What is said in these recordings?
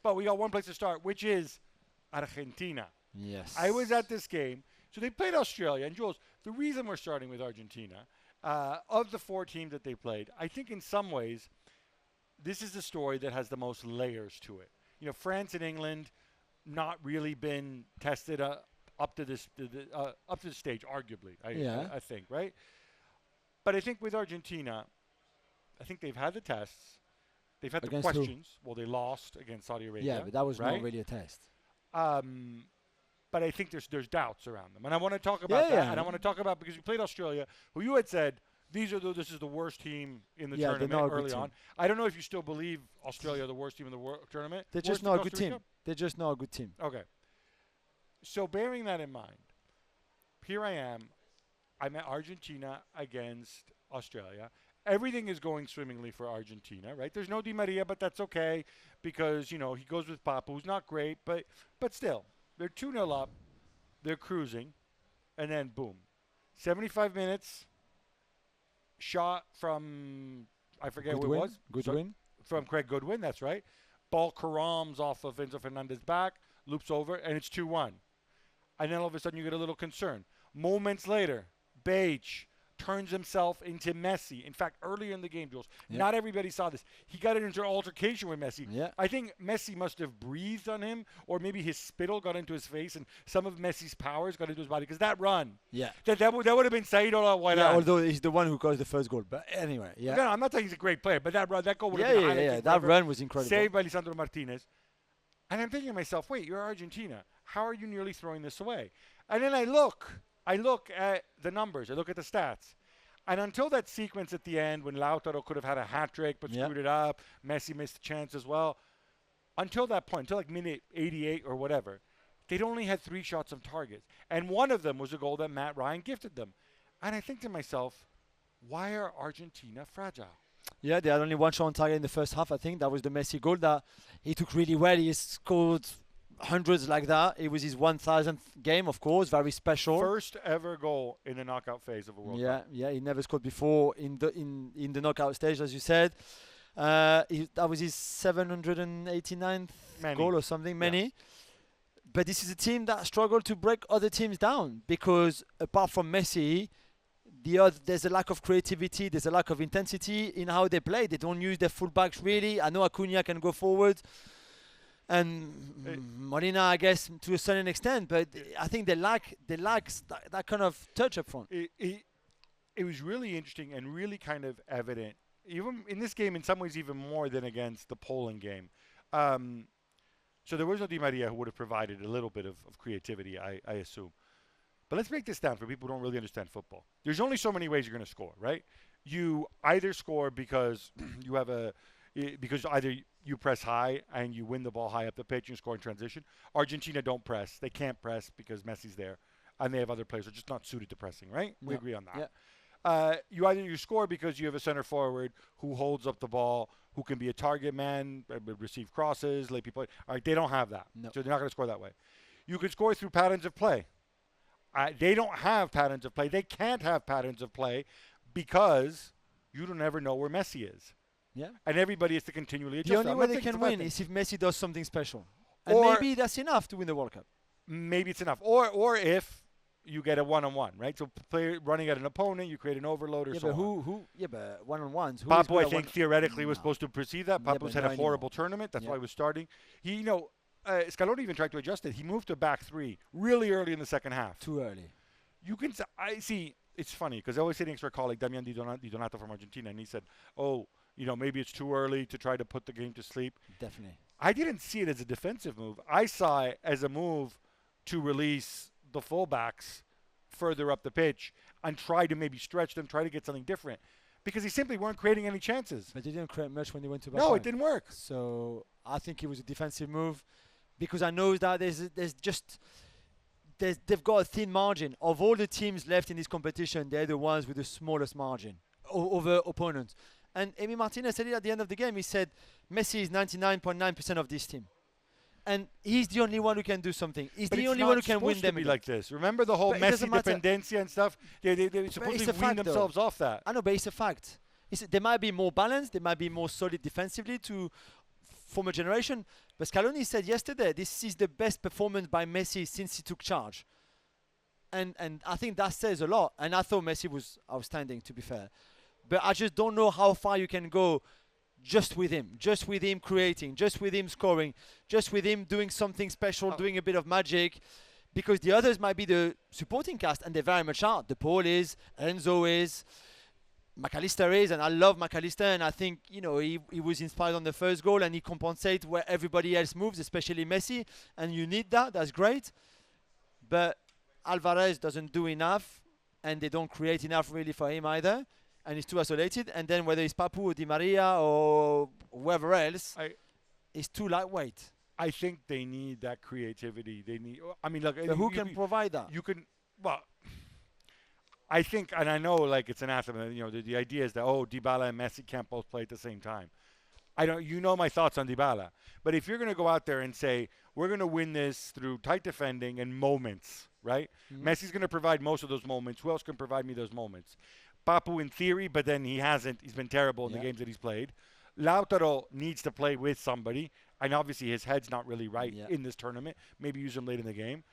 But we got one place to start, which is Argentina. Yes. I was at this game. So they played Australia. And, Jules, the reason we're starting with Argentina, of the 4 teams that they played, I think in some ways this is the story that has the most layers to it. France and England not really been tested up to this stage, arguably, I think, right? But I think with Argentina, I think they've had the tests. They've had Against the questions. Well, they lost against Saudi Arabia. Yeah, but that was right? not really a test. But I think there's doubts around them. And I want to talk about that. And I want to talk about, because you played Australia, who you had said, this is the worst team in the tournament early on. I don't know if you still believe Australia are the worst team in the tournament. They're just not a good team. They're just not a good team. Okay. So bearing that in mind, here I am. I'm at Argentina against Australia. Everything is going swimmingly for Argentina, right? There's no Di Maria, but that's okay because, he goes with Papa, who's not great, but still. They're 2-0 up. They're cruising. And then, boom. 75 minutes. Shot from, I forget who it was. Goodwin. From Craig Goodwin, that's right. Ball caroms off of Enzo Fernandez's back, loops over, and it's 2-1. And then all of a sudden you get a little concern. Moments later, Beige turns himself into Messi. In fact, earlier in the game, Jules, not everybody saw this. He got into an altercation with Messi. Yeah. I think Messi must have breathed on him, or maybe his spittle got into his face and some of Messi's powers got into his body. Because that run, that would have been Said White. Yeah, although he's the one who caused the first goal. But anyway, No, I'm not saying he's a great player, but that goal would have been Yeah. That run was incredible. Saved by Lisandro Martinez. And I'm thinking to myself, wait, you're Argentina. How are you nearly throwing this away? And then I look at the numbers. I look at the stats. And until that sequence at the end when Lautaro could have had a hat trick but screwed it up, Messi missed a chance as well. Until that point, until like minute 88 or whatever, they'd only had 3 shots on target. And one of them was a goal that Matt Ryan gifted them. And I think to myself, why are Argentina fragile? Yeah, they had only 1 shot on target in the first half, I think. That was the Messi goal that he took really well. He scored hundreds like that. It was his 1,000th game, of course, very special. First ever goal in the knockout phase of a World Cup. Yeah, he never scored before in the knockout stage, as you said. That was his 789th goal or something, many. But this is a team that struggled to break other teams down because apart from Messi, there's a lack of creativity, there's a lack of intensity in how they play. They don't use their fullbacks really. I know Acuna can go forward. And Molina, I guess, to a certain extent, but I think they lack that kind of touch up front. It was really interesting and really kind of evident, even in this game, in some ways, even more than against the Poland game. So there was no Di Maria who would have provided a little bit of creativity, I assume. But let's break this down for people who don't really understand football. There's only so many ways you're going to score, right? You either score because you have because either you press high and you win the ball high up the pitch and score in transition. Argentina don't press. They can't press because Messi's there and they have other players who are just not suited to pressing, right? We agree on that. Yeah. You score because you have a center forward who holds up the ball, who can be a target man, receive crosses, lay people. All right, they don't have that. No. So they're not going to score that way. You can score through patterns of play. They don't have patterns of play. They can't have patterns of play because you don't ever know where Messi is. Yeah. And everybody has to continually adjust. The only way they can win is if Messi does something special. And maybe that's enough to win the World Cup. Maybe it's enough. Or if you get a one-on-one, right? So running at an opponent, you create an overload or so on. But one-on-ones. Papu, I think, theoretically was supposed to perceive that. Papu's had a horrible tournament. That's why he was starting. Scaloni even tried to adjust it. He moved to back 3 really early in the second half. Too early. I see. It's funny because I always say next to our colleague, Damian Di Donato from Argentina, and he said, maybe it's too early to try to put the game to sleep. Definitely. I didn't see it as a defensive move. I saw it as a move to release the fullbacks further up the pitch and try to maybe stretch them, try to get something different. Because they simply weren't creating any chances. But they didn't create much when they went to back. No, it didn't work. So I think it was a defensive move because I know that they've got a thin margin. Of all the teams left in this competition, they're the ones with the smallest margin over opponents. And Emi Martinez said it at the end of the game. He said, Messi is 99.9% of this team. And he's the only one who can do something. He's the only one who can win them. Be like this. Remember the whole Messi dependencia and stuff? They supposedly wean themselves off that. I know, but it's a fact. They might be more balanced. They might be more solid defensively to form a generation. But Scaloni said yesterday, this is the best performance by Messi since he took charge. And I think that says a lot. And I thought Messi was outstanding, to be fair. But I just don't know how far you can go just with him creating, just with him scoring, just with him doing something special, doing a bit of magic. Because the others might be the supporting cast, and they very much are. De Paul is, Enzo is, McAllister is, and I love McAllister, and I think, you know, he was inspired on the first goal, and he compensates where everybody else moves, especially Messi, and you need that. That's great. But Alvarez doesn't do enough, and they don't create enough really for him either, and he's too isolated. And then whether it's Papu or Di Maria or whoever else, it's too lightweight. I think they need that creativity. They need. I mean, look. But who can provide that? You can. Well, I think, and I know, like, it's anathema. You know, the idea is that Dybala and Messi can't both play at the same time. I don't. You know my thoughts on Dybala. But if you're going to go out there and say we're going to win this through tight defending and moments, right? Mm-hmm. Messi's going to provide most of those moments. Who else can provide me those moments? Papu in theory, but then he hasn't. He's been terrible in the games that he's played. Lautaro needs to play with somebody. And obviously his head's not really right in this tournament. Maybe use him late in the game.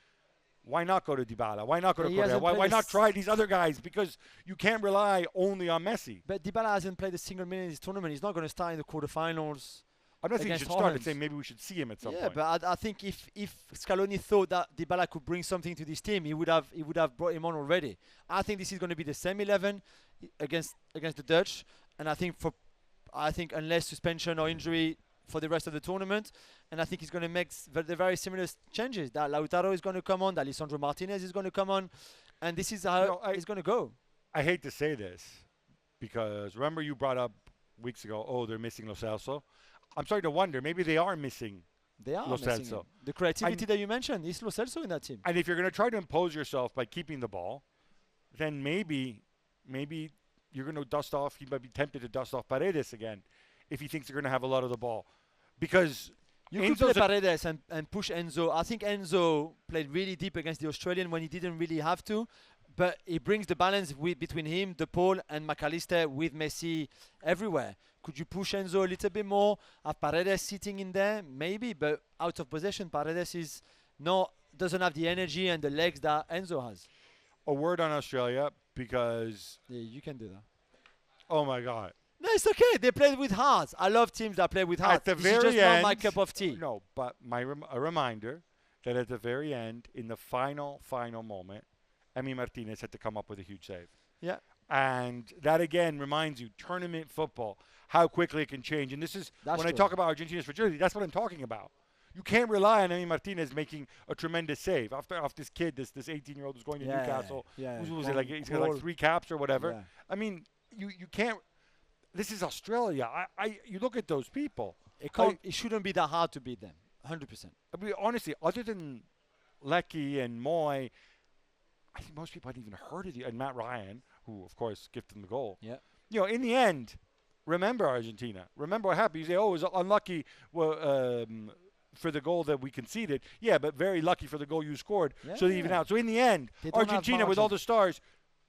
Why not go to Dybala? Why not go to Correa? Why not try these other guys? Because you can't rely only on Messi. But Dybala hasn't played a single minute in this tournament. He's not going to start in the quarterfinals. I'm not saying he should start. I'm saying maybe we should see him at some point. Yeah, but I think if Scaloni thought that Dybala could bring something to this team, he would have brought him on already. I think this is going to be the same 11 against the Dutch. And I think unless suspension or injury for the rest of the tournament, and I think he's going to make the very similar changes. That Lautaro is going to come on, that Lisandro Martinez is going to come on, and this is how it's going to go. I hate to say this, because remember you brought up weeks ago, they're missing Lo Celso. I'm starting to wonder, maybe they are missing Lo Celso. The creativity that you mentioned is Lo Celso in that team. And if you're going to try to impose yourself by keeping the ball, then maybe you're going to dust off, he might be tempted to dust off Paredes again if he thinks they're going to have a lot of the ball. Because you could play Paredes and push Enzo. I think Enzo played really deep against the Australian when he didn't really have to. But he brings the balance between him, De Paul, and McAllister with Messi everywhere. Could you push Enzo a little bit more? Have Paredes sitting in there? Maybe, but out of possession, Paredes doesn't have the energy and the legs that Enzo has. A word on Australia, because... Yeah, you can do that. Oh, my God. No, it's okay. They played with hearts. I love teams that play with hearts. At the this very is just end, not my cup of tea. No, but a reminder that at the very end, in the final moment, Emi Martinez had to come up with a huge save. Yeah. And that, again, reminds you, tournament football, how quickly it can change. And this is, I talk about Argentina's fragility, that's what I'm talking about. You can't rely on Emi Martinez making a tremendous save. Off this kid, this 18-year-old who's going to Newcastle. Yeah. Who's it, like, he's got like 3 caps or whatever. Yeah. I mean, you can't. This is Australia. You look at those people. It shouldn't be that hard to beat them. 100%. I mean, honestly, other than Lecky and Moy, I think most people hadn't even heard of and Matt Ryan, who of course gifted them the goal. Yeah. You know, in the end, remember Argentina. Remember what happened. You say, it was unlucky for the goal that we conceded. Yeah, but very lucky for the goal you scored. Yeah, so they even out. So in the end, Argentina with all the stars,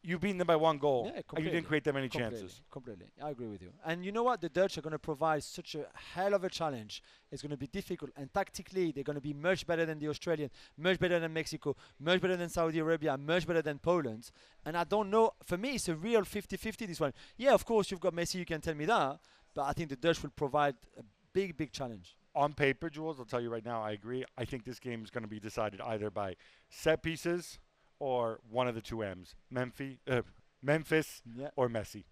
you've beaten them by 1 goal, and you didn't create that many chances. Completely. I agree with you. And you know what? The Dutch are going to provide such a hell of a challenge. It's going to be difficult. And tactically, they're going to be much better than the Australian, much better than Mexico, much better than Saudi Arabia, much better than Poland. And I don't know. For me, it's a real 50-50, this one. Yeah, of course, you've got Messi. You can tell me that. But I think the Dutch will provide a big, big challenge. On paper, Jules, I'll tell you right now, I agree. I think this game is going to be decided either by set pieces or one of the 2 M's, Memphis or Messi.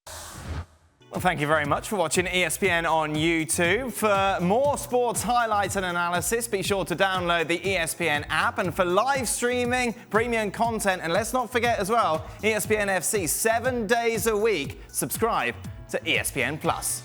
Well, thank you very much for watching ESPN on YouTube. For more sports highlights and analysis, be sure to download the ESPN app. And for live streaming, premium content, and let's not forget as well, ESPN FC 7 days a week. Subscribe to ESPN Plus.